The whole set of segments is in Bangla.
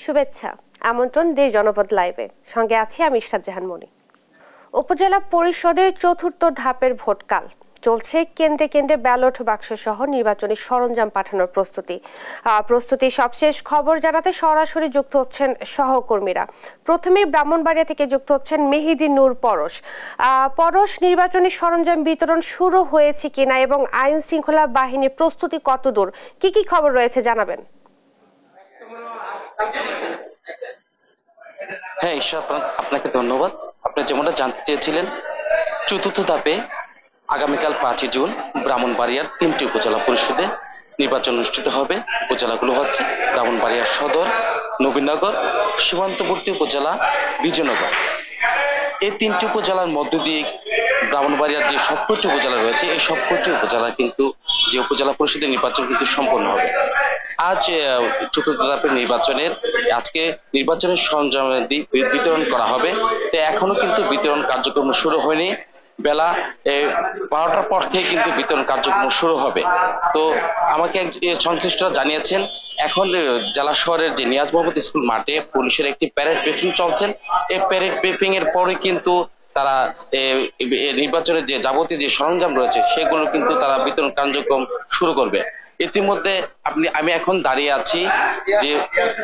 শুভেচ্ছা, আমন্ত্রণ দেশ জনপদ লাইভে, সঙ্গে আছি আমি ইশরাত জাহান মনি। উপজেলা পরিষদের চতুর্থ ধাপের ভোটকাল চলছে। কেন্দ্রে কেন্দ্রে ব্যালট বাক্স সহ নির্বাচনী সরঞ্জাম পাঠানোর প্রস্তুতি সবশেষ খবর জানাতে সরাসরি যুক্ত হচ্ছেন সহকর্মীরা। প্রথমেই ব্রাহ্মণবাড়িয়া থেকে যুক্ত হচ্ছেন মেহেদী নূর পরশ। নির্বাচনী সরঞ্জাম বিতরণ শুরু হয়েছে কিনা এবং আইন শৃঙ্খলা বাহিনীর প্রস্তুতি কতদূর, কি কি খবর রয়েছে জানাবেন। হ্যাঁ ঈশ্বর, আপনাকে ধন্যবাদ। আপনি যেমনটা জানতে চেয়েছিলেন, চতুর্থ ধাপে আগামীকাল 5 জুন ব্রাহ্মণবাড়িয়ার 3টি উপজেলা পরিষদে নির্বাচন অনুষ্ঠিত হবে। উপজেলাগুলো হচ্ছে ব্রাহ্মণবাড়িয়া সদর, নবীনগর, সীমান্তবর্তী উপজেলা বিজয়নগর। এই 3টি উপজেলার মধ্য দিয়ে ব্রাহ্মণবাড়িয়ার যে সবকটি উপজেলা রয়েছে, এই সবকটি উপজেলা কিন্তু যে উপজেলা পরিষদের নির্বাচন কিন্তু সম্পন্ন হবে। আজ চতুর্থ ধাপের আজকে নির্বাচনের সরঞ্জামাদি বিতরণ করা হবে। তো এখনো কিন্তু বিতরণ কার্যক্রম শুরু হয়নি। বেলা 12টার পর থেকে কিন্তু বিতরণ কার্যক্রম শুরু হবে। তো আমাকে সংশ্লিষ্টরা জানিয়েছেন, এখন জেলা শহরের যে নিয়াজ মোহাম্মদ স্কুল মাঠে পুলিশের একটি প্যারেড ব্রিফিং চলছেন। এই প্যারেড ব্রিফিং এর পরে কিন্তু তারা নির্বাচনের যে যাবতীয় যে সরঞ্জাম রয়েছে সেগুলো কিন্তু তারা বিতরণ কার্যক্রম শুরু করবে। ইতিমধ্যে আমি এখন দাঁড়িয়ে আছি যে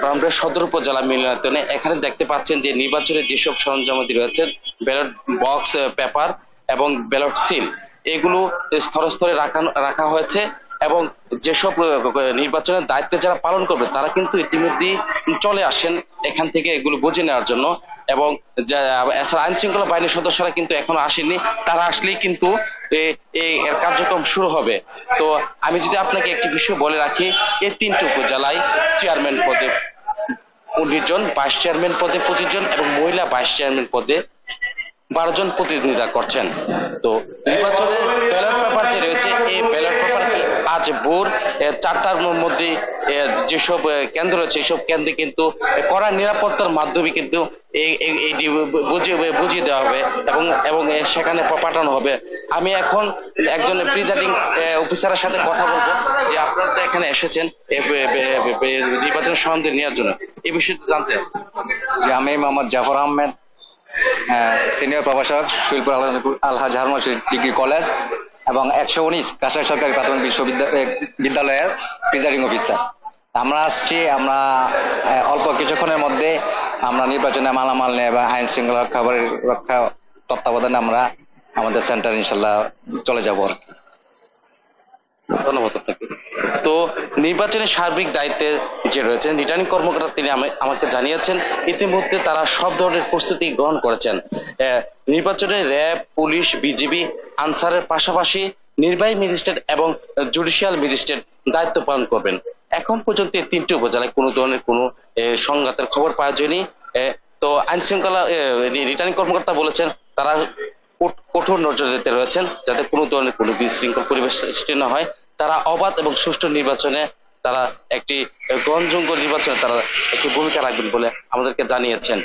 ব্রাহ্মণবাড়িয়া সদর উপজেলা মিলনায়তনে। এখানে দেখতে পাচ্ছেন যে নির্বাচনের যেসব সরঞ্জামাদি রয়েছে, ব্যালট বক্স, পেপার এবং ব্যালট সিল, এগুলো স্তরে স্তরে রাখা হয়েছে। এবং যেসব নির্বাচনের দায়িত্বে যারা পালন করবে তারা কিন্তু ইতিমধ্যেই চলে আসেন এখান থেকে এগুলো বুঝে নেওয়ার জন্য। এবং এছাড়া আইন শৃঙ্খলা বাহিনীর সদস্যরা কিন্তু এখনো আসেননি, তারা আসলেই কিন্তু এর কার্যক্রম শুরু হবে। তো আমি যদি আপনাকে একটি বিষয় বলে রাখি, এই 3টি উপজেলায় চেয়ারম্যান পদে 19 জন, ভাইস চেয়ারম্যান পদে 25 জন এবং মহিলা ভাইস চেয়ারম্যান পদে 12 জন প্রতিদ্বন্দ্বিতা করছেন। তো নির্বাচনের ব্যালট পেপার যে রয়েছে, এই ব্যালট পেপার আজ ভোর 4টার মধ্যে যেসব কেন্দ্র রয়েছে এইসব কেন্দ্রে কিন্তু কড়া নিরাপত্তার মাধ্যমে কিন্তু এইটি বুঝিয়ে দেওয়া হবে এবং সেখানে পাঠানো হবে। আমি এখন একজন প্রিজাইডিং অফিসারের সাথে কথা বলবো যে আপনারা তো এখানে এসেছেন নির্বাচন সরঞ্জাম নেওয়ার জন্য, এই বিষয়টি জানতে। যে আমি মোহাম্মদ জাফর আহমেদ, সিনিয়র প্রভাষক, শিলপুর আলহাজ হারুন ডিগ্রি কলেজ এবং 119 কাছাড় সরকারি প্রাথমিক বিদ্যালয়ের প্রিজাইডিং অফিসার। আমরা আসছি, আমরা অল্প কিছুক্ষণের মধ্যে আমরা নির্বাচনে মালামাল নিয়ে এবং আইন শৃঙ্খলা রক্ষা তত্ত্বাবধানে আমরা আমাদের সেন্টার ইনশাল্লাহ চলে যাব। ধন্যবাদ আপনাকে। তো নির্বাচনের সার্বিক দায়িত্বে যে রয়েছেন রিটার্নিং কর্মকর্তা, তিনি আমাকে জানিয়েছেন ইতিমধ্যে তারা সব ধরনের প্রস্তুতি গ্রহণ করেছেন। নির্বাচনে র্যাব, পুলিশ, বিজিবি, আনসারের পাশাপাশি নির্বাহী ম্যাজিস্ট্রেট এবং জুডিশিয়াল ম্যাজিস্ট্রেট দায়িত্ব পালন করবেন। এখন পর্যন্ত এই 3টি উপজেলায় কোনো ধরনের কোনো সংঘাতের খবর পাওয়া যায়নি। তো আইন শৃঙ্খলা রিটার্নিং কর্মকর্তা বলেছেন তারা কঠোর নজরদারিতে রয়েছেন যাতে কোনো ধরনের কোনো বিশৃঙ্খল পরিবেশ সৃষ্টি না হয়। তারা অবাধ এবং সুষ্ঠু নির্বাচনে, তারা একটি গ্রহণযোগ্য নির্বাচনে তারা একটি ভূমিকা রাখবেন বলে আমাদেরকে জানিয়েছেন।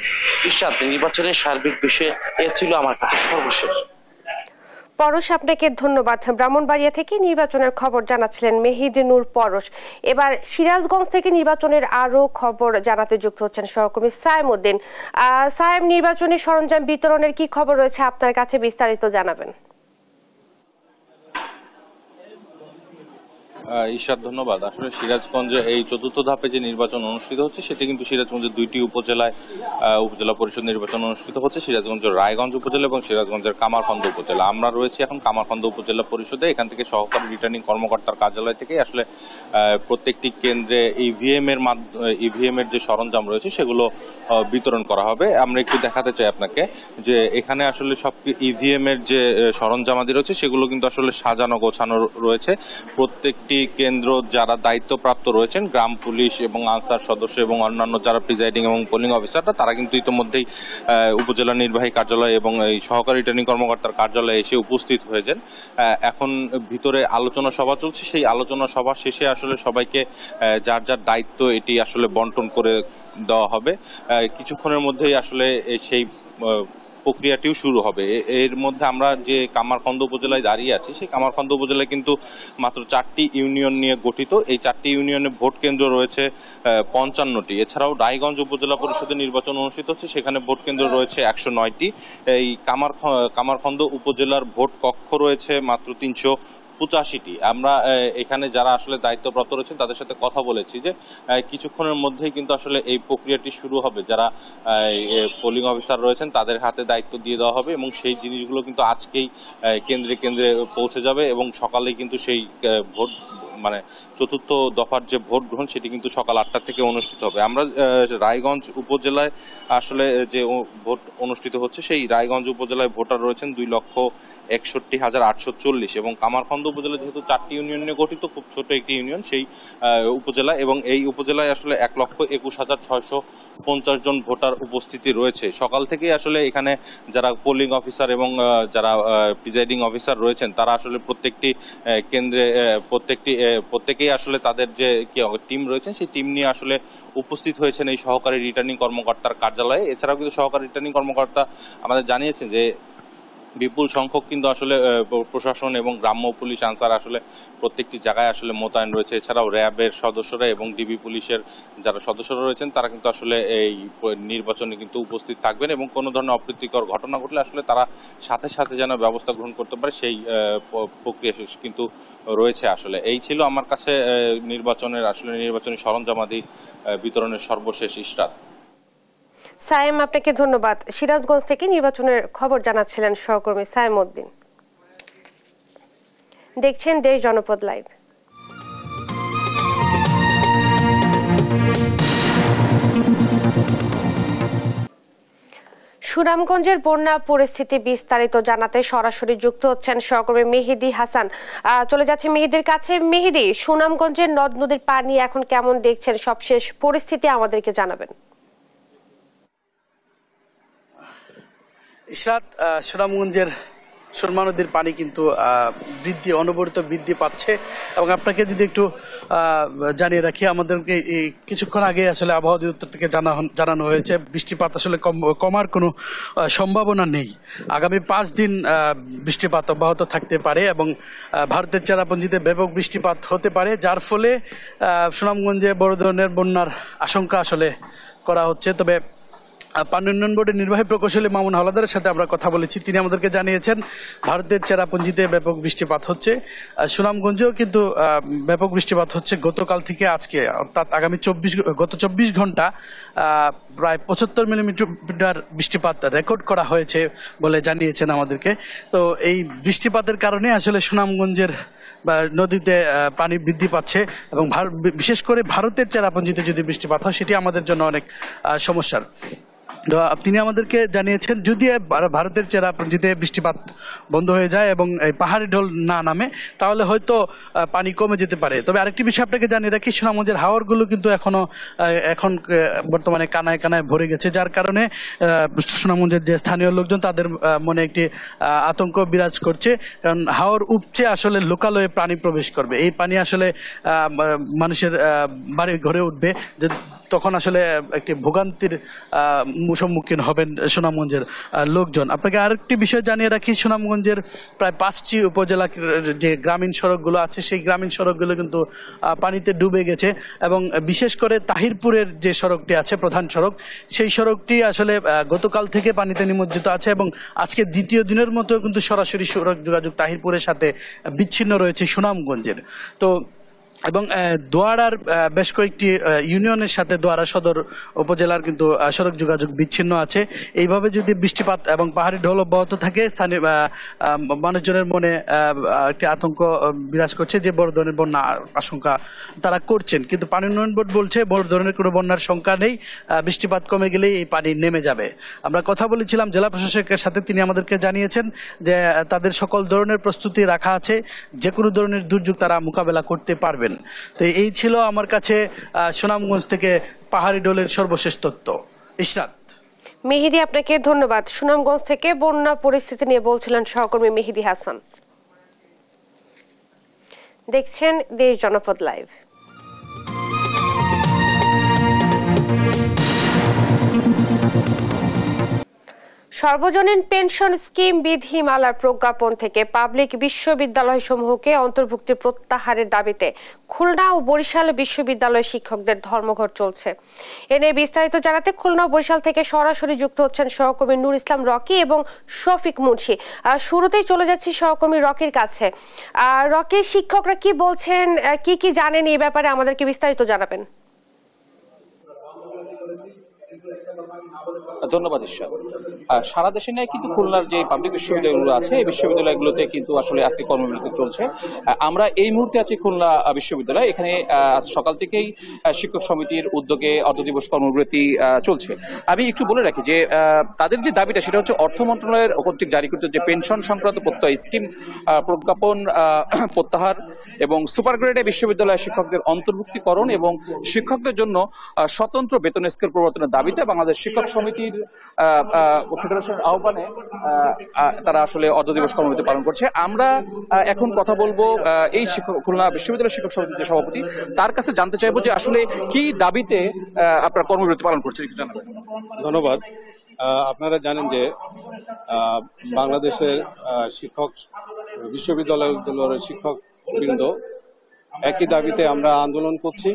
ঈশ্বর, নির্বাচনের সার্বিক বিষয়ে এ ছিল আমার কাছে সর্বশেষ। পরশ, আপনাকে ধন্যবাদ। ব্রাহ্মণবাড়িয়া থেকে নির্বাচনের খবর জানাচ্ছিলেন মেহেদী নূর পরশ। এবার সিরাজগঞ্জ থেকে নির্বাচনের আরো খবর জানাতে যুক্ত হচ্ছেন সহকর্মী সায়েম উদ্দিন। সায়েম, নির্বাচনী সরঞ্জাম বিতরণের কি খবর রয়েছে আপনার কাছে, বিস্তারিত জানাবেন। ঈশ্বর, ধন্যবাদ। আসলে সিরাজগঞ্জে এই চতুর্থ ধাপে যে নির্বাচন অনুষ্ঠিত হচ্ছে সেটি কিন্তু সিরাজগঞ্জের 2টি উপজেলায় উপজেলা পরিষদ নির্বাচন অনুষ্ঠিত হচ্ছে, সিরাজগঞ্জের রায়গঞ্জ উপজেলা এবং সিরাজগঞ্জের কামারখন্দ উপজেলা। আমরা রয়েছি এখন কামারখন্দ উপজেলা পরিষদে। এখান থেকে সহকারী রিটার্নিং কর্মকর্তার কার্যালয় থেকে আসলে প্রত্যেকটি কেন্দ্রে ইভিএম এর যে সরঞ্জাম রয়েছে সেগুলো বিতরণ করা হবে। আমরা একটু দেখাতে চাই আপনাকে যে এখানে আসলে সব ইভিএম এর যে সরঞ্জামাদি রয়েছে সেগুলো কিন্তু আসলে সাজানো গোছানো রয়েছে। প্রত্যেকটি কেন্দ্র যারা দায়িত্বপ্রাপ্ত রয়েছেন, গ্রাম পুলিশ এবং আনসার সদস্য এবং অন্যান্য যারা প্রিজাইডিং এবং পোলিং অফিসাররা, তারা কিন্তু ইতিমধ্যেই উপজেলা নির্বাহী কার্যালয় এবং এই সহকারী রিটার্নিং কর্মকর্তার কার্যালয়ে এসে উপস্থিত হয়েছেন। এখন ভিতরে আলোচনা সভা চলছে, সেই আলোচনা সভা শেষে আসলে সবাইকে যার যার দায়িত্ব এটি আসলে বন্টন করে দেওয়া হবে। কিছুক্ষণের মধ্যেই আসলে সেই প্রক্রিয়াটিও শুরু হবে। এর মধ্যে আমরা যে কামারখন্দ উপজেলায় দাঁড়িয়ে আছি, সেই কামারখন্দ উপজেলায় কিন্তু মাত্র 4টি ইউনিয়ন নিয়ে গঠিত। এই 4টি ইউনিয়নে ভোট কেন্দ্র রয়েছে 55টি। এছাড়াও রায়গঞ্জ উপজেলা পরিষদের নির্বাচন অনুষ্ঠিত হচ্ছে, সেখানে ভোট কেন্দ্র রয়েছে 109টি। এই কামারখন্দ উপজেলার ভোট কক্ষ রয়েছে মাত্র 385টি। আমরা এখানে যারা আসলে দায়িত্বপ্রাপ্ত রয়েছেন তাদের সাথে কথা বলেছি যে কিছুক্ষণের মধ্যেই কিন্তু আসলে এই প্রক্রিয়াটি শুরু হবে। যারা পোলিং অফিসার রয়েছেন তাদের হাতে দায়িত্ব দিয়ে দেওয়া হবে এবং সেই জিনিসগুলো কিন্তু আজকেই কেন্দ্রে কেন্দ্রে পৌঁছে যাবে এবং সকালেই কিন্তু সেই ভোট মানে চতুর্থ দফার যে ভোট গ্রহণ সেটি কিন্তু সকাল 8টা থেকে অনুষ্ঠিত হবে। আমরা রায়গঞ্জ উপজেলায় আসলে যে ভোট অনুষ্ঠিত হচ্ছে, সেই রায়গঞ্জ উপজেলায় ভোটার রয়েছেন 2,61,840 এবং কামারখন্দ উপজেলা যেহেতু 4টি ইউনিয়ন নিয়ে গঠিত, খুব ছোট একটি ইউনিয়ন সেই উপজেলা, এবং এই উপজেলায় আসলে 1,21,650 জন ভোটার উপস্থিতি রয়েছে। সকাল থেকেই আসলে এখানে যারা পোলিং অফিসার এবং যারা প্রিজাইডিং অফিসার রয়েছেন তারা আসলে প্রত্যেকটি কেন্দ্রে প্রত্যেকেই আসলে তাদের যে টিম রয়েছেন সেই টিম নিয়ে আসলে উপস্থিত হয়েছেন এই সহকারী রিটার্নিং কর্মকর্তার কার্যালয়ে। এছাড়াও কিন্তু সহকারী রিটার্নিং কর্মকর্তা আমাদের জানিয়েছেন যে বিপুল সংখ্যক কিন্তু আসলে প্রশাসন এবং গ্রাম্য পুলিশ আনসার আসলে প্রত্যেকটি জায়গায় আসলে মোতায়েন রয়েছে। এছাড়াও র্যাবের সদস্যরা এবং ডিবি পুলিশের যারা সদস্যরা রয়েছেন তারা কিন্তু আসলে এই নির্বাচনে কিন্তু উপস্থিত থাকবেন এবং কোনো ধরনের অপ্রীতিকর ঘটনা ঘটলে আসলে তারা সাথে সাথে যেন ব্যবস্থা গ্রহণ করতে পারে সেই প্রক্রিয়া কিন্তু রয়েছে। আসলে এই ছিল আমার কাছে নির্বাচনী সরঞ্জামাদি বিতরণের সর্বশেষ ইশরাত। সায়েম, আপনাকে ধন্যবাদ। সিরাজগঞ্জ থেকে নির্বাচনের খবর জানাচ্ছিলেন সহকর্মী সায়েম উদ্দিন। দেখছেন দেশ জনপদ লাইভ। সুনামগঞ্জের বন্যা পরিস্থিতি বিস্তারিত জানাতে সরাসরি যুক্ত হচ্ছেন সহকর্মী মেহেদি হাসান। চলে যাচ্ছে মেহেদির কাছে। মেহেদি, সুনামগঞ্জের নদ নদীর পানি এখন কেমন দেখছেন? সবশেষ পরিস্থিতি আমাদেরকে জানাবেন। ইশরাত, সুনামগঞ্জের সুরমা নদীর পানি কিন্তু অনবরত বৃদ্ধি পাচ্ছে এবং আপনাকে যদি একটু জানিয়ে রাখি, আমাদেরকে কিছুক্ষণ আগে আসলে আবহাওয়া অধিদপ্তর থেকে জানানো হয়েছে বৃষ্টিপাত আসলে কমার কোনো সম্ভাবনা নেই। আগামী 5 দিন বৃষ্টিপাত অব্যাহত থাকতে পারে এবং ভারতের চেরাপুঞ্জিতে ব্যাপক বৃষ্টিপাত হতে পারে, যার ফলে সুনামগঞ্জে বড় ধরনের বন্যার আশঙ্কা আসলে করা হচ্ছে। তবে পানি উন্নয়ন বোর্ডের নির্বাহী প্রকৌশলী মামুন হাওলাদারের সাথে আমরা কথা বলেছি। তিনি আমাদেরকে জানিয়েছেন ভারতের চেরাপুঞ্জিতে ব্যাপক বৃষ্টিপাত হচ্ছে, সুনামগঞ্জেও কিন্তু ব্যাপক বৃষ্টিপাত হচ্ছে গতকাল থেকে আজকে, অর্থাৎ গত 24 ঘন্টা প্রায় 75 মিলিমিটার বৃষ্টিপাত রেকর্ড করা হয়েছে বলে জানিয়েছেন আমাদেরকে। তো এই বৃষ্টিপাতের কারণে আসলে সুনামগঞ্জের নদীতে পানি বৃদ্ধি পাচ্ছে এবং বিশেষ করে ভারতের চেরাপুঞ্জিতে যদি বৃষ্টিপাত হয় সেটি আমাদের জন্য অনেক সমস্যার। তিনি আমাদেরকে জানিয়েছেন যদি ভারতের চেরাপুঞ্জিতে বৃষ্টিপাত বন্ধ হয়ে যায় এবং পাহাড়ি ঢল না নামে তাহলে হয়তো পানি কমে যেতে পারে। তবে আরেকটি বিষয় আপনাকে জানিয়ে রাখি, সুনামগঞ্জের হাওরগুলো কিন্তু এখন বর্তমানে কানায় কানায় ভরে গেছে, যার কারণে সুনামগঞ্জের যে স্থানীয় লোকজন তাদের মনে একটি আতঙ্ক বিরাজ করছে, কারণ হাওর উপচে আসলে লোকালয়ে পানি প্রবেশ করবে। এই পানি আসলে মানুষের বাড়ির ঘরে উঠবে, যে তখন আসলে একটি ভোগান্তির সম্মুখীন হবেন সুনামগঞ্জের লোকজন। আপনাকে আরেকটি বিষয় জানিয়ে রাখি, সুনামগঞ্জের প্রায় 5টি উপজেলা যে গ্রামীণ সড়কগুলো আছে সেই গ্রামীণ সড়কগুলো কিন্তু পানিতে ডুবে গেছে এবং বিশেষ করে তাহিরপুরের যে সড়কটি আছে প্রধান সড়ক, সেই সড়কটি আসলে গতকাল থেকে পানিতে নিমজ্জিত আছে এবং আজকে দ্বিতীয় দিনের মতো কিন্তু সরাসরি সড়ক যোগাযোগ তাহিরপুরের সাথে বিচ্ছিন্ন রয়েছে সুনামগঞ্জের। তো এবং দোয়ারার বেশ কয়েকটি ইউনিয়নের সাথে দোয়ারা সদর উপজেলার কিন্তু সড়ক যোগাযোগ বিচ্ছিন্ন আছে। এইভাবে যদি বৃষ্টিপাত এবং পাহাড়ি ঢল অব্যাহত থাকে স্থানীয় মানুষজনের মনে একটি আতঙ্ক বিরাজ করছে যে বড় ধরনের বন্যার আশঙ্কা তারা করছেন, কিন্তু পানি উন্নয়ন বোর্ড বলছে বড় ধরনের কোনো বন্যার শঙ্কা নেই, বৃষ্টিপাত কমে গেলেই এই পানি নেমে যাবে। আমরা কথা বলেছিলাম জেলা প্রশাসকের সাথে, তিনি আমাদেরকে জানিয়েছেন যে তাদের সকল ধরনের প্রস্তুতি রাখা আছে, যে কোনো ধরনের দুর্যোগ তারা মোকাবেলা করতে পারবেন। তো এই ছিল আমার কাছে সুনামগঞ্জ থেকে পাহাড়ি ঢলের সর্বশেষ তথ্য। ইশরাত। মেহেদি, আপনাকে ধন্যবাদ। সুনামগঞ্জ থেকে বন্যা পরিস্থিতি নিয়ে বলছিলেন সহকর্মী মেহেদি হাসান। দেখছেন দেশ জনপদ লাইভ। সর্বজনীন পেনশন স্কিম বিধিমালার প্রজ্ঞাপন থেকে পাবলিক বিশ্ববিদ্যালয়সমূহকে অন্তর্ভুক্তি প্রত্যাহারের দাবিতে খুলনা ও বরিশাল বিশ্ববিদ্যালয়ের শিক্ষকদের ধর্মঘট চলছে। এ নিয়ে বিস্তারিত জানাতে খুলনা ও বরিশাল থেকে সরাসরি যুক্ত হচ্ছেন সহকর্মী নুর ইসলাম রকি এবং শফিক মুন্সি। শুরুতেই চলে যাচ্ছি সহকর্মী রকির কাছে। রকি, শিক্ষকরা কি বলছেন, কি জানেন এই ব্যাপারে আমাদেরকে বিস্তারিত জানাবেন। ধন্যবাদ ঈশ্বর। সারা দেশে নেই কিন্তু খুলনার যে পাবলিক বিশ্ববিদ্যালয়গুলো আছে এই বিশ্ববিদ্যালয়গুলোতে কিন্তু আসলে আজকে কর্মবিরতি চলছে। আমরা এই মুহূর্তে আছি খুলনা বিশ্ববিদ্যালয়। এখানে সকাল থেকেই শিক্ষক সমিতির উদ্যোগে অর্ধদিবস কর্মবিরতি চলছে। আমি একটু বলে রাখি যে তাদের যে দাবিটা সেটা হচ্ছে অর্থ মন্ত্রণালয়ের কর্তৃক জারিকৃত যে পেনশন সংক্রান্ত প্রত্যয় স্কিম প্রজ্ঞাপন প্রত্যাহার এবং সুপার গ্রেডে বিশ্ববিদ্যালয়ের শিক্ষকদের অন্তর্ভুক্তিকরণ এবং শিক্ষকদের জন্য স্বতন্ত্র বেতন স্কেল প্রবর্তনের দাবিতে বাংলাদেশ শিক্ষক সমিতির ফেডারেশনের আহ্বানে তারা আসলে অর্ধদিবস কর্মবিরতি পালন করছে। আমরা এখন কথা বলবো এই খুলনা বিশ্ববিদ্যালয় শিক্ষক সমিতির সভাপতি, তার কাছে জানতে চাইবো যে আসলে কি দাবিতে আপনারা কর্মবিরতি পালন করছেন, একটু জানাবেন। ধন্যবাদ। আপনারা জানেন যে বাংলাদেশের শিক্ষক বিশ্ববিদ্যালয়গুলোর শিক্ষক বৃন্দ একই দাবিতে আমরা আন্দোলন করছি।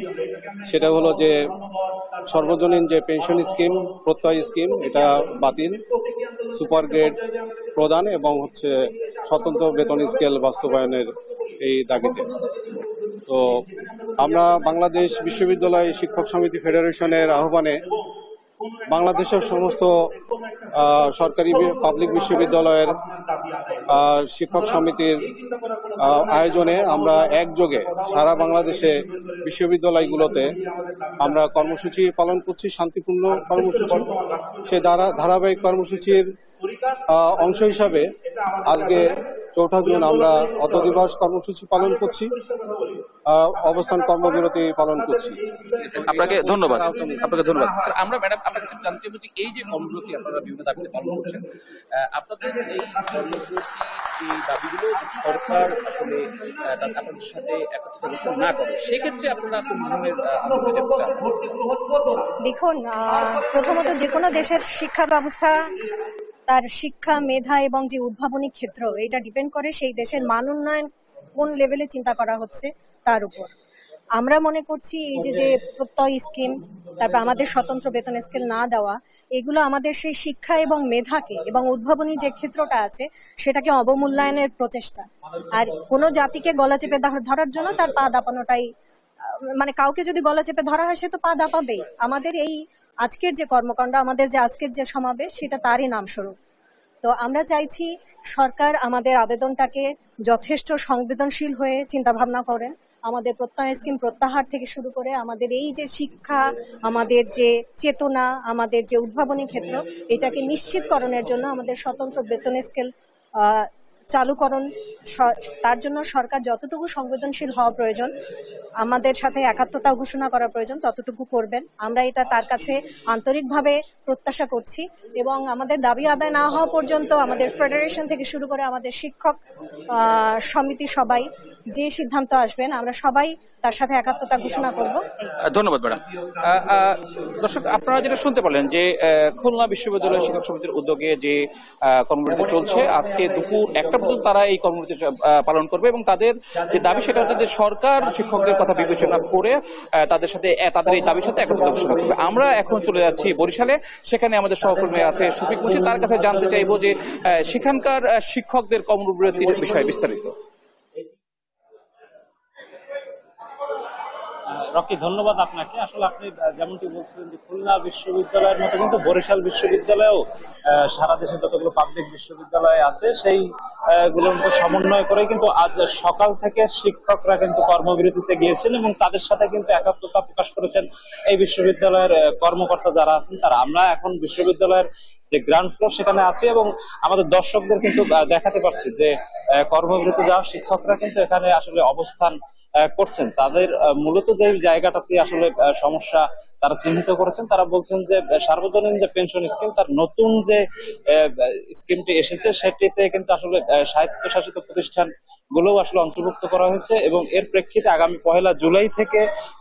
সেটা হলো যে সর্বজনীন যে পেনশন স্কিম প্রত্যয় স্কিম এটা বাতিল, সুপার গ্রেড প্রদান এবং স্বতন্ত্র বেতন স্কেল বাস্তবায়নের এই দাবিতে। তো আমরা বাংলাদেশ বিশ্ববিদ্যালয় শিক্ষক সমিতি ফেডারেশনের আহ্বানে বাংলাদেশের সমস্ত সরকারি পাবলিক বিশ্ববিদ্যালয়ের শিক্ষক সমিতির আয়োজনে আমরা একযোগে সারা বাংলাদেশে বিশ্ববিদ্যালয়গুলোতে আমরা কর্মসূচি পালন করছি, শান্তিপূর্ণ কর্মসূচি। সে ধারাবাহিক কর্মসূচির অংশ হিসাবে আজকে 4 জুন আমরা অর্ধদিবস কর্মসূচি পালন করছি, অবস্থান কর্মবিরতি পালন করছি। আপনাকে ধন্যবাদ। স্যার, আমরা ম্যাডাম আপনার কাছে জানতে চাইবো যে এই যে কর্মবিরতি আপনারা বিভিন্ন দাবিতে পালন করছেন, আপনাদের এই কর্মবিরতি এই দাবিগুলো সরকার আসলে আপনাদের সাথে একত্রিত ঘোষণা না করে সেক্ষেত্রে আপনারা কোন ধরনের আন্দোলনে যেতে চান? দেখুন, প্রথমত যে কোনো দেশের শিক্ষা ব্যবস্থা তার শিক্ষা মেধা এবং যে উদ্ভাবনী ক্ষেত্র এটা ডিপেন্ড করে সেই দেশের মান উন্নয়ন কোন লেভেলে চিন্তা করা হচ্ছে তার উপর। আমরা মনে করছি এই যে প্রত্যয় স্কিম, তারপর আমাদের স্বতন্ত্র বেতন স্কেল না দেওয়া, এগুলো আমাদের সেই শিক্ষা এবং মেধাকে এবং উদ্ভাবনী যে ক্ষেত্রটা আছে সেটাকে অবমূল্যায়নের প্রচেষ্টা। আর কোনো জাতিকে গলা চেপে ধরার জন্য তার পা দাপানোটাই, মানে কাউকে যদি গলা চেপে ধরা হয় সে তো পা দাপাবেই। আমাদের এই আজকের যে কর্মকাণ্ড, আমাদের যে আজকের যে সমাবেশ, সেটা তারই নামস্বরূপ। তো আমরা চাইছি সরকার আমাদের আবেদনটাকে যথেষ্ট সংবেদনশীল হয়ে চিন্তা ভাবনা করেন। আমাদের প্রত্যয় স্কিম প্রত্যাহার থেকে শুরু করে আমাদের এই যে শিক্ষা, আমাদের যে চেতনা, আমাদের যে উদ্ভাবনী ক্ষেত্র, এটাকে নিশ্চিতকরণের জন্য আমাদের স্বতন্ত্র বেতন স্কেল চালুকরণ, তার জন্য সরকার যতটুকু সংবেদনশীল হওয়া প্রয়োজন, আমাদের সাথে একাত্মতা ঘোষণা করা প্রয়োজন, ততটুকু করবেন। আমরা এটা তার কাছে আন্তরিকভাবে প্রত্যাশা করছি এবং আমাদের দাবি আদায় না হওয়া পর্যন্ত আমাদের ফেডারেশন থেকে শুরু করে আমাদের শিক্ষক সমিতি সবাই যে সিদ্ধান্ত আসবেন আমরা সবাই তার সাথে একাত্মতা ঘোষণা করব। ধন্যবাদ ম্যাডাম। দর্শক, আপনারা যেটা শুনতে পারলেন যে খুলনা বিশ্ববিদ্যালয় শিক্ষক সমিতির উদ্যোগে যে কর্মবিরতি চলছে, আজকে দুপুর 1টা পর্যন্ত তারা এই কর্মবিরতি পালন করবে এবং তাদের যে দাবি সেটা হচ্ছে যে সরকার শিক্ষকদের কথা বিবেচনা করে তাদের এই দাবির সাথে একত্রিত ঘোষণা করবে। আমরা এখন চলে যাচ্ছি বরিশালে, সেখানে আমাদের সহকর্মী আছে শফিক মুন্সি, তার কাছে জানতে চাইবো যে সেখানকার শিক্ষকদের কর্মবিরতির বিষয়ে বিস্তারিত। রকি, ধন্যবাদ আপনাকে। আসলে আপনি যেমনটি বলছিলেন যে খুলনা বিশ্ববিদ্যালয়ের মতো কিন্তু বরিশাল বিশ্ববিদ্যালয়েও সারা দেশে যতগুলো পাবলিক বিশ্ববিদ্যালয় আছে সেই গুলোর মধ্যে সমন্বয় করে কিন্তু আজ সকাল থেকে শিক্ষকরা কিন্তু কর্মবিরতিতে গিয়েছেন এবং তাদের সাথে কিন্তু একাত্মতা প্রকাশ করেছেন এই বিশ্ববিদ্যালয়ের কর্মকর্তা যারা আছেন তারা। আমরা এখন বিশ্ববিদ্যালয়ের যে গ্রাউন্ড ফ্লোর সেখানে আছি এবং আমাদের দর্শকদের কিন্তু দেখাতে পারছি যে কর্মবিরতি যাওয়া শিক্ষকরা কিন্তু এখানে আসলে অবস্থান করছেন তাদের মূলত যে জায়গাটাতে আসলে সমস্যা তারা চিহ্নিত করেছেন, তারা বলছেন যে সার্বজনীন যে পেনশন স্কিম তার নতুন যে স্কিমটি এসেছে সেটিতে কিন্তু আসলে স্বায়ত্তশাসিত প্রতিষ্ঠান গুলোও আসলে অন্তর্ভুক্ত করা হয়েছে এবং এর প্রেক্ষিতে আগামী 1 জুলাই থেকে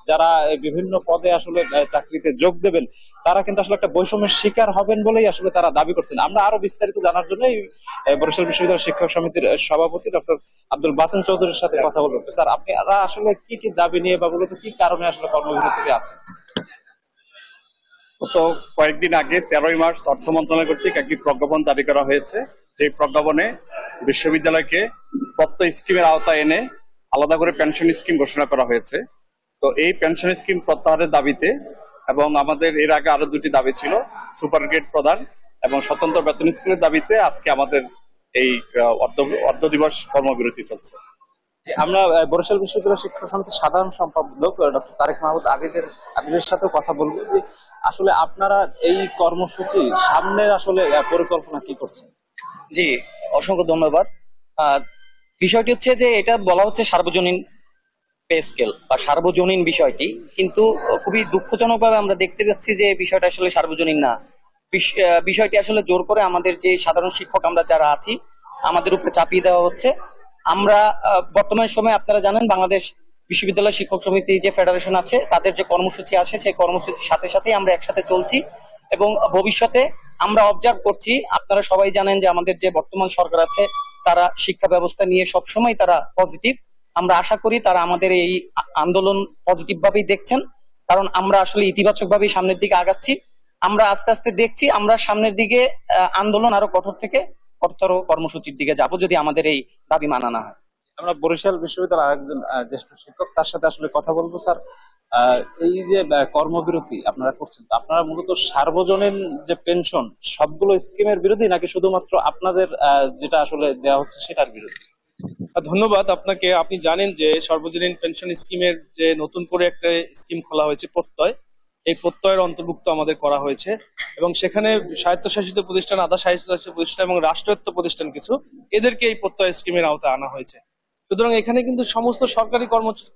যারা বিভিন্ন পদে আসলে চাকরিতে যোগ দেবেন তারা কিন্তু আসলে একটা বৈষম্যের শিকার হবেন বলেই আসলে তারা দাবি করছেন। আমরা আরো বিস্তারিত জানার জন্য বরিশাল বিশ্ববিদ্যালয় শিক্ষক সমিতির সভাপতি ডক্টর আব্দুল বাতেন চৌধুরীর সাথে কথা বলবো। স্যার, আপনারা আসলে কি কি দাবি নিয়ে বা মূলত কি কারণে আসলে কর্মবিরতিতে আছেন? গত কয়েকদিন আগে 13ই মার্চ অর্থ মন্ত্রণালয় কর্তৃক একটি প্রজ্ঞাপন জারি করা হয়েছে, যে প্রজ্ঞাপনে বিশ্ববিদ্যালয়কে প্রত্যয় স্কিমের আওতায় এনে আলাদা করে পেনশন স্কিম ঘোষণা করা হয়েছে। তো এই পেনশন স্কিম প্রত্যাহারের দাবিতে এবং আমাদের এর আগে আরো 2টি দাবি ছিল, সুপার গ্রেড প্রদান এবং স্বতন্ত্র বেতন স্কিমের দাবিতে আজকে আমাদের এই অর্ধ দিবস কর্মবিরতি চলছে। আমরা বরিশাল বিশ্ববিদ্যালয় শিক্ষক সমিতির সাধারণ সম্পাদক ডক্টর তারেক মাহমুদ আগের সাথে কথা বলবো যে আসলে আপনারা এই কর্মসূচি সামনে আসলে পরিকল্পনা কি করছেন? জি, অসংখ্য ধন্যবাদ। বিষয়টি হচ্ছে যে এটা বলা হচ্ছে সার্বজনীন পে স্কেল বা সার্বজনীন বিষয়টি, কিন্তু খুবই দুঃখজনকভাবে আমরা দেখতে পাচ্ছি যে বিষয়টা আসলে সার্বজনীন না। বিষয়টি আসলে জোর করে আমাদের যে সাধারণ শিক্ষক আমরা যারা আছি আমাদের উপরে চাপিয়ে দেওয়া হচ্ছে। আমরা বর্তমান সময়ে আপনারা জানেন বাংলাদেশ বিশ্ববিদ্যালয় শিক্ষক সমিতি যে ফেডারেশন আছে তাদের যে কর্মসূচি আসে সেই কর্মসূচির সাথে সাথেই আমরা একসাথে চলছি এবং ভবিষ্যতে আমরা অবজার্ভ করছি। আপনারা সবাই জানেন যে আমাদের যে বর্তমান সরকার আছে তারা শিক্ষা ব্যবস্থা নিয়ে সবসময় তারা পজিটিভ। আমরা আশা করি তারা আমাদের এই আন্দোলন পজিটিভ ভাবেই দেখছেন, কারণ আমরা আসলে ইতিবাচক ভাবেই সামনের দিকে আগাচ্ছি। আমরা আস্তে আস্তে দেখছি আমরা সামনের দিকে আন্দোলন আরো কঠোর থেকে কঠোর কর্মসূচির দিকে যাব যদি আমাদের এই দাবি মানা না হয়। আমরা বরিশাল বিশ্ববিদ্যালয়ের আরেকজন জ্যেষ্ঠ শিক্ষক, তার সাথে আসলে কথা বলবো। স্যার, এই যে কর্মবিরতি আপনারা করছেন, আপনারা মূলত সার্বজনীন যে পেনশন সবগুলো স্কিমের বিরোধী নাকি শুধুমাত্র আপনাদের যেটা আসলে দেওয়া হচ্ছে সেটার বিরোধী? ধন্যবাদ আপনাকে। আপনি জানেন যে সর্বজনীন পেনশন স্কিমের যে নতুন করে একটা স্কিম খোলা হয়েছে প্রত্যয়, এই প্রত্যয়ের অন্তর্ভুক্ত আমাদের করা হয়েছে এবং সেখানে স্বায়ত্তশাসিত প্রতিষ্ঠান, আধা স্বায়ত্তশাসিত প্রতিষ্ঠান এবং রাষ্ট্রায়ত্ত প্রতিষ্ঠান কিছু এদেরকে এই প্রত্যয় স্কিমের আওতায় আনা হয়েছে। সুতরাং এখানে কিন্তু সমস্ত সরকারি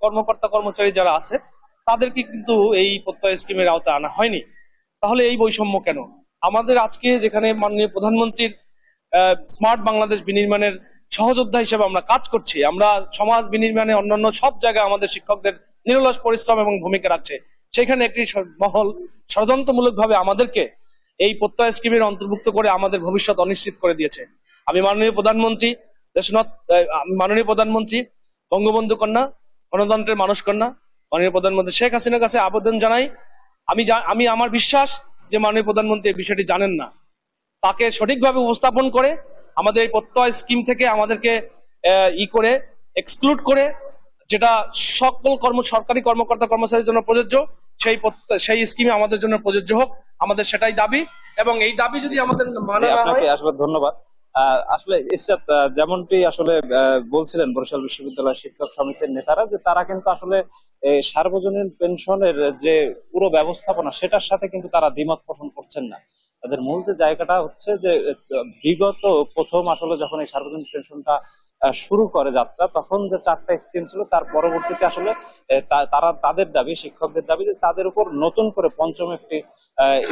কর্মকর্তা কর্মচারী যারা আছে তাদেরকে কিন্তু এই প্রত্যয় স্কিমের আওতায় আনা হয়নি। তাহলে এই বৈষম্য কেন? আমাদের আজকে যেখানে মাননীয় প্রধানমন্ত্রীর স্মার্ট বাংলাদেশ বিনির্মাণের সহযোদ্ধা হিসেবে আমরা কাজ করছি, আমরা সমাজ বিনির্মাণে অন্যান্য সব জায়গায় আমাদের শিক্ষকদের নিরলস পরিশ্রম এবং ভূমিকা রাখছে, সেখানে একটি মহল ষড়যন্ত্রমূলক ভাবে আমাদেরকে এই প্রত্যয় স্কিমের অন্তর্ভুক্ত করে আমাদের ভবিষ্যৎ অনিশ্চিত করে দিয়েছে। আমি মাননীয় প্রধানমন্ত্রী বঙ্গবন্ধু কন্যা, গণতন্ত্রের মানুষ কন্যা মাননীয় প্রধানমন্ত্রী শেখ হাসিনার কাছে আবেদন জানাই। আমি আমার বিশ্বাস যে মাননীয় প্রধানমন্ত্রী এই বিষয়টি জানেন না, তাকে সঠিকভাবে উপস্থাপন করে আমাদের এই প্রত্যয় স্কিম থেকে আমাদেরকে এক্সক্লুড করে যেটা সকল সরকারি কর্মকর্তা কর্মচারীর জন্য প্রযোজ্য সেই স্কিমে আমাদের জন্য প্রযোজ্য হোক, আমাদের সেটাই দাবি। এবং এই দাবি যদি আমাদের মানা না হয়। আসলে ধন্যবাদ। আসলে যেমনটি আসলে বলছিলেন বরিশাল বিশ্ববিদ্যালয় শিক্ষক সমিতির নেতারা, যে তারা কিন্তু আসলে সার্বজনীন পেনশনের যে পুরো ব্যবস্থাপনা সেটার সাথে কিন্তু তারা দ্বিমত পোষণ করছেন না। তাদের মূল যে জায়গাটা হচ্ছে যে বিগত প্রথম আসলে যখন এই সার্বজনীন পেনশনটা শুরু করে যাত্রা, তখন যে 4টা স্কিম ছিল তার পরবর্তীতে আসলে তাদের দাবি, শিক্ষকদের দাবি যে তাদের উপর নতুন করে পঞ্চম একটি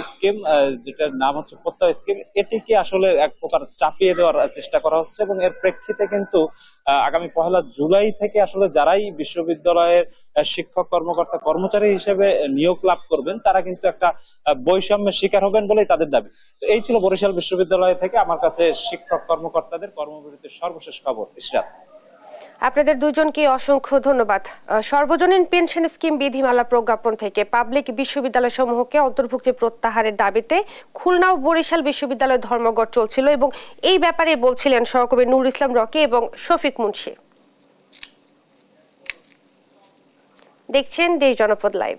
স্কিম যেটার নাম হচ্ছে প্রত্যয় স্কিম, এটিকে আসলে এক প্রকার চাপিয়ে দেওয়ার চেষ্টা করা হচ্ছে। এবং এর প্রেক্ষিতে কিন্তু আগামী 1 জুলাই থেকে আসলে যারাই বিশ্ববিদ্যালয়ের শিক্ষক কর্মকর্তা কর্মচারী হিসেবে নিয়োগ লাভ করবেন তারা কিন্তু একটা বৈষম্যের শিকার হবেন বলেই তাদের দাবি। এই ছিল বরিশাল বিশ্ববিদ্যালয় থেকে আমার কাছে শিক্ষক কর্মকর্তাদের কর্মবিরতির সর্বশেষ খবর। ইশরাত, আপনাদের দুজনকে অসংখ্য ধন্যবাদ। সর্বজনীন পেনশন স্কিম বিধিমালা প্রজ্ঞাপন থেকে পাবলিক বিশ্ববিদ্যালয় সমূহকে অন্তর্ভুক্তি প্রত্যাহারের দাবিতে খুলনা ও বরিশাল বিশ্ববিদ্যালয়ে ধর্মঘট চলছিল এবং এই ব্যাপারে বলছিলেন সহকর্মী নূর ইসলাম রকি এবং শফিক মুন্সি। দেখছেন দেশ জনপদ লাইভ।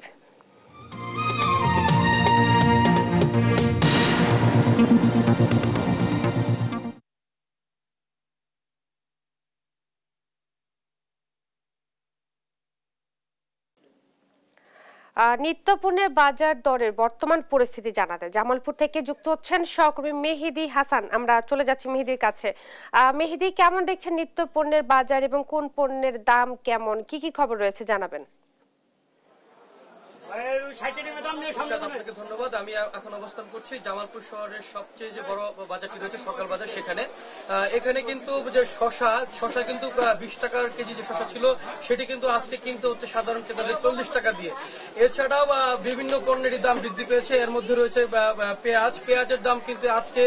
নিত্যপণ্যের বাজার দরের বর্তমান পরিস্থিতি জানাতে জামালপুর থেকে যুক্ত হচ্ছেন সহকর্মী মেহেদি হাসান। আমরা চলে যাচ্ছি মেহেদির কাছে। মেহেদি, কেমন দেখছেন নিত্যপণ্যের বাজার এবং কোন পণ্যের দাম কেমন, কি কি খবর রয়েছে জানাবেন? আপনাকে ধন্যবাদ। আমি এখন অবস্থান করছি জামালপুর শহরের সবচেয়ে যে বড় বাজারটি রয়েছে সকাল বাজার, সেখানে এখানে কিন্তু যে শশা কিন্তু 20 টাকার কেজি যে শশা ছিল সেটি কিন্তু আজকে কিনতে হচ্ছে সাধারণ ক্রেতাদের 40 টাকা দিয়ে। এছাড়াও বিভিন্ন পণ্যেরই দাম বৃদ্ধি পেয়েছে। এর মধ্যে রয়েছে পেঁয়াজের দাম কিন্তু আজকে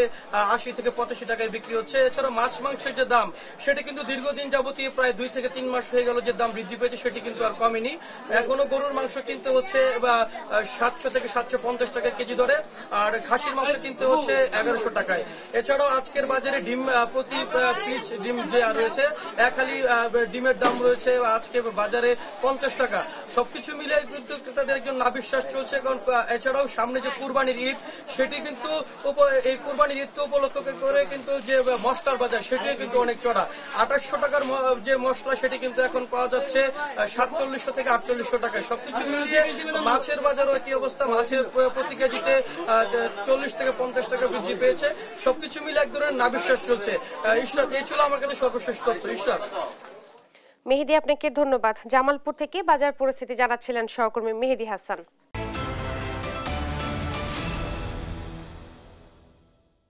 80 থেকে 85 টাকায় বিক্রি হচ্ছে। এছাড়াও মাছ মাংসের যে দাম সেটি কিন্তু দীর্ঘদিন যাবতীয় প্রায় 2 থেকে 3 মাস হয়ে গেল যে দাম বৃদ্ধি পেয়েছে সেটি কিন্তু আর কমেনি। এখনো গরুর মাংস কিনতে হচ্ছে 700 থেকে 750 টাকা কেজি দরে, আর খাসির মাংস কিনতে হচ্ছে 1100 টাকায়। এছাড়াও আজকের বাজারে ডিম প্রতি পিস ডিম যে রয়েছে এক হালি ডিমের দাম রয়েছে আজকে বাজারে 50 টাকা। সবকিছু মিলে কিন্তু ক্রেতাদের একজন নাবিশ্বাস চলছে। কারণ এছাড়াও সামনে যে কুরবানির ঈদ সেটি কিন্তু এই কুরবানির ঈদকে উপলক্ষ করে কিন্তু যে মশলার বাজার সেটিও কিন্তু অনেক চড়া। 2800 টাকার যে মশলা সেটি কিন্তু এখন পাওয়া যাচ্ছে 4700 থেকে 4800 টাকায়। সবকিছু মিলিয়ে মাছের বাজারও একই অবস্থা। মাছের প্রতি কেজিতে 40 থেকে 50 টাকা বৃদ্ধি পেয়েছে। সবকিছু মিলে এক ধরনের নাবিশ্বাস চলছে। ঈশ্বর, এই ছিল আমার কাছে সর্বশেষ তথ্য। ঈশ্বর। মেহেদি, আপনাকে ধন্যবাদ। জামালপুর থেকে বাজার পরিস্থিতি জানাচ্ছিলেন সহকর্মী মেহেদি হাসান।